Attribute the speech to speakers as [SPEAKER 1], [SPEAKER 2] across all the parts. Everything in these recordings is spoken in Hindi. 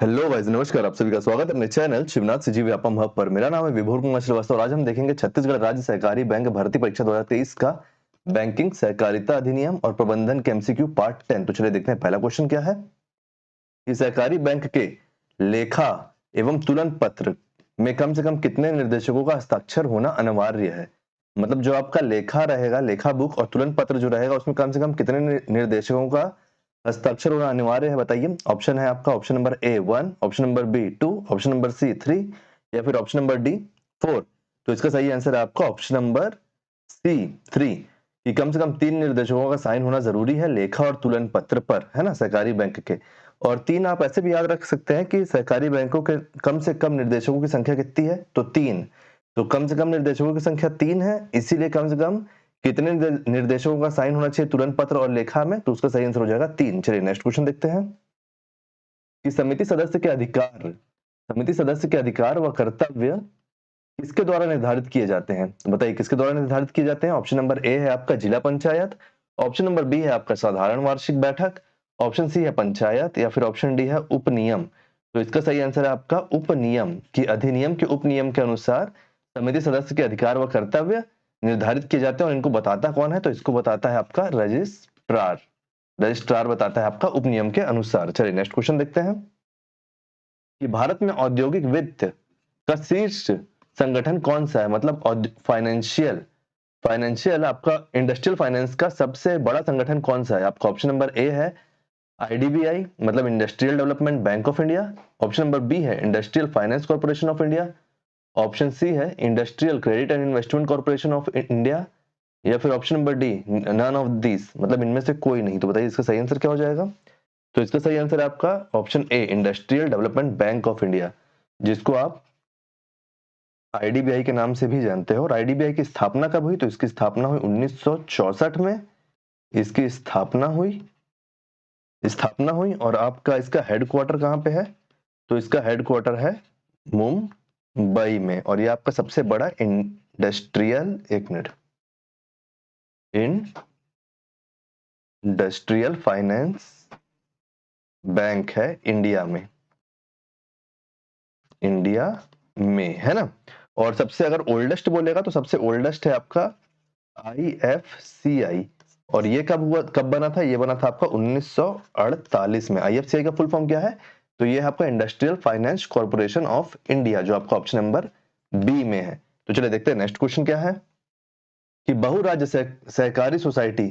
[SPEAKER 1] हेलो गाइस, नमस्कार। आप सभी का स्वागत है अपने चैनल शिवनाथ सिजी व्यापम हब पर। मेरा नाम है विभोर कुमार श्रीवास्तव और आज हम देखेंगे छत्तीसगढ़ राज्य सहकारी बैंक भर्ती परीक्षा 2023 का बैंकिंग सहकारिता अधिनियम और प्रबंधन के एमसीक्यू पार्ट 10। तो चलिए देखते हैं पहला क्वेश्चन क्या है कि सहकारी बैंक के लेखा एवं तुलन पत्र में कम से कम कितने निर्देशकों का हस्ताक्षर होना अनिवार्य है। मतलब जो आपका लेखा रहेगा, लेखा बुक और तुलन पत्र जो रहेगा उसमें कम से कम कितने निर्देशकों का हस्ताक्षर होना अनिवार्य है, बताइए। ऑप्शन है आपका option number A 1, option number B 2, option number C 3 या फिर ऑप्शन नंबर डी 4। तो इसका सही आंसर है आपका ऑप्शन नंबर सी 3 कि कम से कम 3 निर्देशकों का साइन होना जरूरी है लेखा और तुलन पत्र पर, है ना, सहकारी बैंक के। और 3 आप ऐसे भी याद रख सकते हैं कि सहकारी बैंकों के कम से कम निर्देशकों की संख्या कितनी है, तो 3। तो कम से कम निर्देशकों की संख्या 3 है, इसीलिए कम से कम कितने निर्देशकों का साइन होना चाहिए तुलन पत्र और लेखा में, तो उसका सही आंसर हो जाएगा 3। चलिए नेक्स्ट क्वेश्चन देखते हैं कि समिति सदस्य के अधिकार व कर्तव्य किसके द्वारा निर्धारित किए जाते हैं। बताइए किसके द्वारा निर्धारित किए जाते हैं। ऑप्शन नंबर ए है आपका जिला पंचायत, ऑप्शन नंबर बी है आपका साधारण वार्षिक बैठक, ऑप्शन सी है पंचायत या फिर ऑप्शन डी है उपनियम। तो इसका सही आंसर है आपका उपनियम की अधिनियम के उपनियम के अनुसार समिति सदस्य के अधिकार व कर्तव्य निर्धारित किए जाते हैं और इनको बताता कौन है, तो इसको बताता है आपका रजिस्ट्रार बताता है आपका उपनियम के अनुसार। चलिए नेक्स्ट क्वेश्चन देखते हैं कि भारत में औद्योगिक वित्त का शीर्ष संगठन कौन सा है। मतलब फाइनेंशियल आपका इंडस्ट्रियल फाइनेंस का सबसे बड़ा संगठन कौन सा है। आपका ऑप्शन नंबर ए है आईडीबीआई, मतलब industrial development bank of India, option number B है industrial finance corporation of India, option C है industrial credit and investment corporation of India या फिर option number D none of this, मतलब इनमें से कोई नहीं। तो बताइए इसका सही आंसर क्या हो जाएगा। तो इसका सही आंसर है आपका option A industrial development bank of India, जिसको आप आईडीबीआई के नाम से भी जानते हो। और आईडीबीआई की स्थापना कब हुई, तो इसकी स्थापना हुई 1964 में। इसकी स्थापना हुई और आपका इसका हेडक्वार्टर कहां पे है, तो इसका हेडक्वार्टर है मुंबई में। और ये आपका सबसे बड़ा इंडस्ट्रियल फाइनेंस बैंक है इंडिया में, है ना। और सबसे अगर ओल्डेस्ट बोलेगा तो सबसे ओल्डेस्ट है आपका आईएफसीआई। और ये कब बना था, ये बना था आपका 1948 में। आईएफसीआई का फुल फॉर्म क्या है, तो ये है आपका industrial finance corporation of India, जो आपका ऑप्शन नंबर बी में है। तो चलिए देखते हैं नेक्स्ट क्वेश्चन क्या है कि बहुराज्य सहकारी सोसाइटी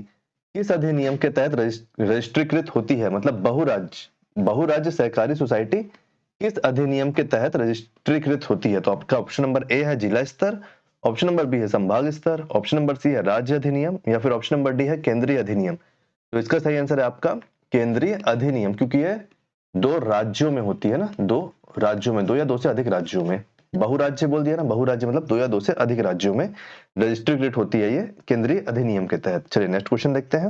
[SPEAKER 1] किस अधिनियम के तहत रजिस्ट्रीकृत होती है। मतलब बहुराज्य सहकारी सोसाइटी किस अधिनियम के तहत रजिस्ट्रीकृत होती है। तो आपका ऑप्शन नंबर ए है जिला स्तर, ऑप्शन नंबर बी है संभाग स्तर, ऑप्शन नंबर सी है राज्य अधिनियम या फिर ऑप्शन नंबर डी है केंद्रीय अधिनियम। तो इसका सही आंसर है आपका केंद्रीय अधिनियम, क्योंकि ये 2 राज्यों में होती है ना, 2 राज्यों में, 2 या 2 से अधिक राज्यों में। बहुराज्य बोल दिया ना, बहुराज्य मतलब 2 या 2 से अधिक राज्यों में रजिस्ट्रीकृत होती है ये केंद्रीय अधिनियम के तहत। चलिए नेक्स्ट क्वेश्चन देखते हैं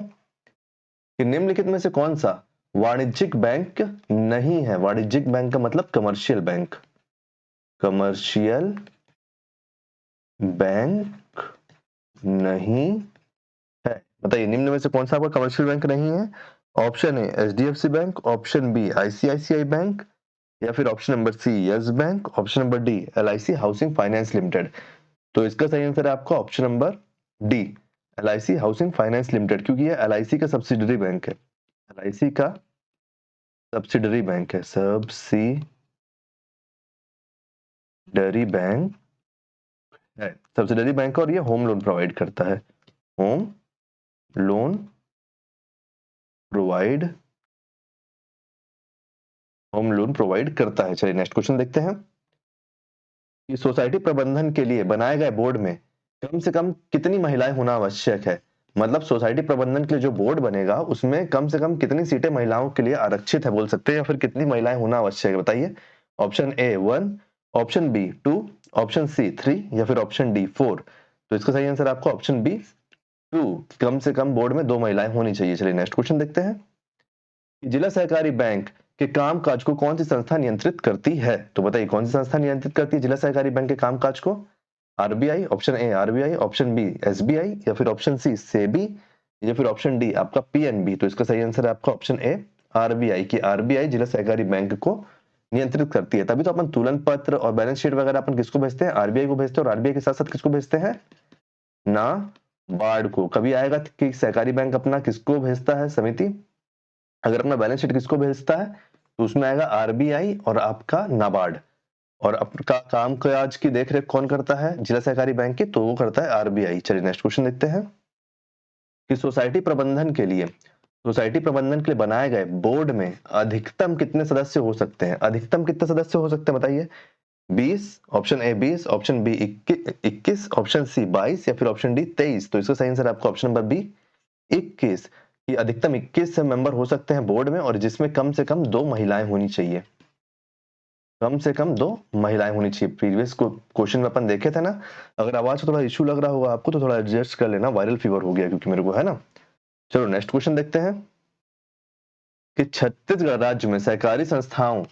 [SPEAKER 1] कि निम्नलिखित में से कौन सा वाणिज्यिक बैंक नहीं है। वाणिज्यिक बैंक का मतलब कमर्शियल बैंक नहीं है। बताइए निम्न में से कौन सा आपका कमर्शियल बैंक नहीं है। Option A HDFC bank, option B ICICI bank या फिर option number C Yes bank, option number D LIC housing finance limited. तो इसका सही आंसर है आपका option number D LIC housing finance limited, क्योंकि ये एलआईसी का सब्सिडरी बैंक है। एलआईसी का सब्सिडरी बैंक है, सब्सिडरी बैंक और ये होम लोन प्रोवाइड करता है। होम लोन प्रोवाइड करता है। चलिए नेक्स्ट क्वेश्चन देखते हैं कि सोसाइटी प्रबंधन के लिए बनाए गए बोर्ड में कम से कम कितनी महिलाएं होना आवश्यक है। मतलब सोसाइटी प्रबंधन के लिए जो बोर्ड बनेगा उसमें कम से कम कितनी सीटें महिलाओं के लिए आरक्षित है बोल सकते हैं, या फिर कितनी महिलाएं होना आवश्यक है, बताइए। Option A 1, option B 2, option C 3 या फिर ऑप्शन डी 4। तो इसका सही आंसर आपका ऑप्शन बी 2, कम से कम बोर्ड में 2 महिलाएं होनी चाहिए। चलिए नेक्स्ट क्वेश्चन देखते हैं कि जिला सहकारी बैंक के कामकाज को कौन सी संस्था नियंत्रित करती है। तो बताइए कौन सी संस्था नियंत्रित करती है जिला सहकारी बैंक के कामकाज को। RBI, option A RBI, option B SBI या फिर ऑप्शन सी सेबी या फिर ऑप्शन डी आपका पीएनबी। तो इसका सही आंसर है आपका ऑप्शन ए आरबीआई की आरबीआई जिला सहकारी बैंक को नियंत्रित करती है। तभी तो अपन तुलन पत्र और बैलेंस शीट वगैरह अपन किसको भेजते हैं, आरबीआई को भेजते हैं, और आरबीआई के साथ साथ किसको भेजते हैं, नाबार्ड को। कभी आएगा कि सहकारी बैंक अपना किसको भेजता है समिति, अगर अपना बैलेंस शीट किसको भेजता है तो उसमें आएगा आरबीआई और आपका नाबार्ड। और आपका काम काज की देखरेख कौन करता है जिला सहकारी बैंक की, तो वो करता है आरबीआई। चलिए नेक्स्ट क्वेश्चन देखते हैं कि सोसाइटी प्रबंधन के लिए बनाए गए बोर्ड में अधिकतम कितने सदस्य हो सकते हैं, अधिकतम कितने सदस्य हो सकते हैं बताइए। 20, option A 20, option B 21, option C 22 या फिर ऑप्शन डी 23। तो इसका सही आंसर आपका ऑप्शन नंबर बी 21 कि अधिकतम 21 मेंबर हो सकते हैं बोर्ड में, और जिसमें कम से कम 2 महिलाएं होनी चाहिए, कम से कम 2 महिलाएं होनी चाहिए। प्रीवियस क्वेश्चन में अपन देखे थे ना। अगर आवाज थोड़ा इशू लग रहा होगा आपको तो थोड़ा एडजस्ट कर लेना, वायरल फीवर हो गया क्योंकि मेरे को, है ना। चलो नेक्स्ट क्वेश्चन देखते हैं कि छत्तीसगढ़ राज्य में सहकारी संस्थाओं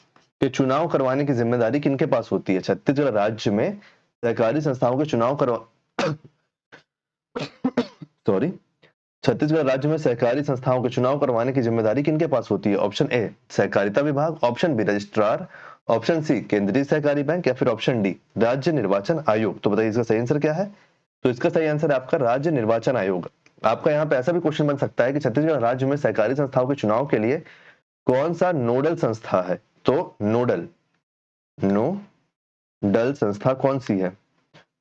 [SPEAKER 1] के चुनाव करवाने की जिम्मेदारी किनके पास होती है। छत्तीसगढ़ राज्य में सहकारी संस्थाओं के चुनाव करवा सॉरी छत्तीसगढ़ राज्य में सहकारी संस्थाओं के चुनाव करवाने की जिम्मेदारी किनके पास होती है। ऑप्शन ए सहकारिता विभाग, option B registrar, option C केंद्रीय सहकारी बैंक या फिर ऑप्शन डी राज्य निर्वाचन आयोग। तो बताइए इसका सही आंसर क्या है। तो इसका सही आंसर है आपका राज्य निर्वाचन आयोग। आपका यहाँ पे ऐसा भी क्वेश्चन बन सकता है कि छत्तीसगढ़ राज्य में सहकारी संस्थाओं के चुनाव के लिए कौन सा नोडल संस्था है, तो नोडल संस्था कौन सी है,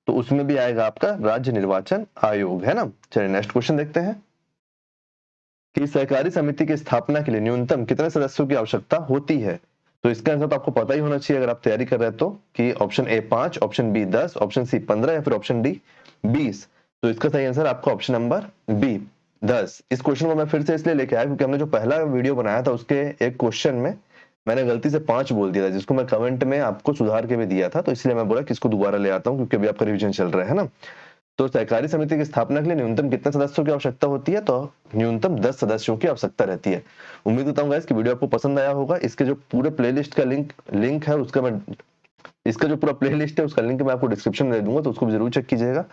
[SPEAKER 1] तो उसमें भी आएगा आपका राज्य निर्वाचन आयोग, है ना। चलिए नेक्स्ट क्वेश्चन देखते हैं कि सहकारी समिति की स्थापना के लिए न्यूनतम कितने सदस्यों की आवश्यकता होती है। तो इसका आंसर तो आपको पता ही होना चाहिए अगर आप तैयारी कर रहे हैं तो, कि option A 5, option B 10, option C 15 या फिर ऑप्शन डी 20। तो इसका सही आंसर आपका ऑप्शन नंबर बी 10। इस क्वेश्चन को मैं फिर से इसलिए लेके आया क्योंकि हमने जो पहला वीडियो बनाया था उसके एक क्वेश्चन में मैंने गलती से 5 बोल दिया था, जिसको मैं कमेंट में आपको सुधार के भी दिया था। तो इसलिए मैं बोला कि इसको दोबारा ले आता हूँ क्योंकि अभी आपका रिविजन चल रहा है ना। तो सहकारी समिति की स्थापना के लिए न्यूनतम कितने सदस्यों की आवश्यकता होती है, तो न्यूनतम 10 सदस्यों की आवश्यकता रहती है। उम्मीद करता हूँ गाइस कि वीडियो आपको पसंद आया होगा। इसके जो पूरे प्लेलिस्ट का लिंक है उसका मैं इसका जो पूरा प्लेलिस्ट है उसका लिंक मैं आपको डिस्क्रिप्शन में दे दूंगा, तो उसको भी जरूर चेक कीजिएगा।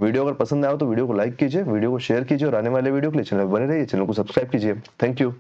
[SPEAKER 1] वीडियो अगर पसंद आया तो वीडियो को लाइक कीजिए, वीडियो को शेयर कीजिए, और आने वाले वीडियो के लिए चैनल बने रहिए, चैनल को सब्सक्राइब कीजिए। Thank you.